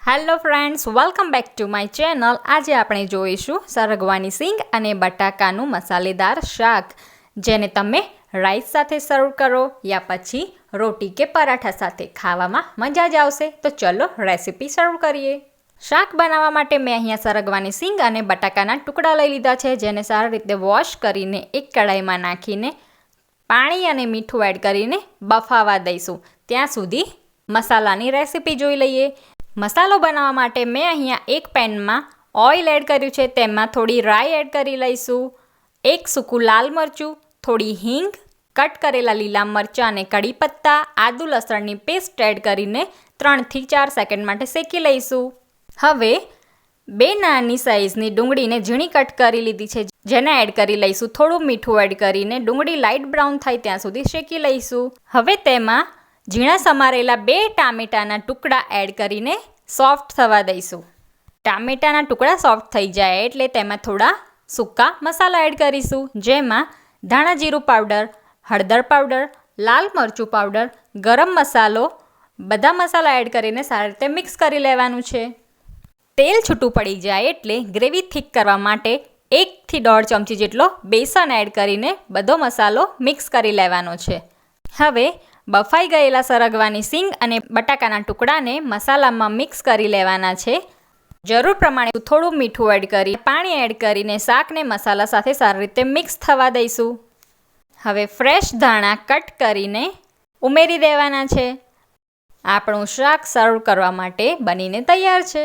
Hello friends, welcome back to my channel. આજે આપણે જોઈશું સરગવાની સિંગ અને બટાકાનું મસાલેદાર શાક, જેને તમે રાઈસ સાથે સર્વ કરો યા પછી રોટી કે પરાઠા સાથે ખાવામાં મજા જ આવશે. તો ચલો રેસીપી સર્વ કરીએ. શાક બનાવવા માટે મેં અહીંયા સરગવાની સિંગ અને બટાકાના ટુકડા લઈ લીધા છે, જેને સારી રીતે વોશ કરીને એક કઢાઈમાં નાખીને પાણી અને મીઠું એડ કરીને બફાવા દઈશું. ત્યાં સુધી મસાલાની રેસીપી જોઈ લઈએ. મસાલો બનાવવા માટે મેં અહીંયા એક પેનમાં ઓઇલ એડ કર્યું છે. તેમાં થોડી રાઈ એડ કરી લઈશું, એક સૂકું લાલ મરચું, થોડી હિંગ, કટ કરેલા લીલા મરચાં અને કડી પત્તા, આદુ લસણની પેસ્ટ એડ કરીને 3 થી 4 સેકન્ડ માટે શેકી લઈશું. હવે 2 નાની સાઇઝની ડુંગળીને ઝીણી કટ કરી લીધી છે, જેને એડ કરી લઈશું. થોડું મીઠું એડ કરીને ડુંગળી લાઇટ બ્રાઉન થાય ત્યાં સુધી શેકી લઈશું. હવે તેમાં ઝીણા સમારેલા 2 ટામેટાના ટુકડા એડ કરીને સોફ્ટ થવા દઈશું. ટામેટાના ટુકડા સોફ્ટ થઈ જાય એટલે તેમાં થોડા સૂકા મસાલા એડ કરીશું, જેમાં ધાણા જીરું પાવડર, હળદર પાવડર, લાલ મરચું પાવડર, ગરમ મસાલો, બધા મસાલા એડ કરીને સારી રીતે મિક્સ કરી લેવાનું છે. તેલ છૂટું પડી જાય એટલે ગ્રેવી થીક કરવા માટે 1 થી 1.5 ચમચી જેટલો બેસન એડ કરીને બધો મસાલો મિક્સ કરી લેવાનો છે. હવે બફાઈ ગયેલા સરગવાની સિંગ અને બટાકાના ટુકડાને મસાલામાં મિક્સ કરી લેવાના છે. જરૂર પ્રમાણે થોડું મીઠું એડ કરી પાણી એડ કરીને શાકને મસાલા સાથે સારી રીતે મિક્સ થવા દઈશું. હવે ફ્રેશ ધાણા કટ કરીને ઉમેરી દેવાના છે. આપણું શાક સર્વ કરવા માટે બનીને તૈયાર છે.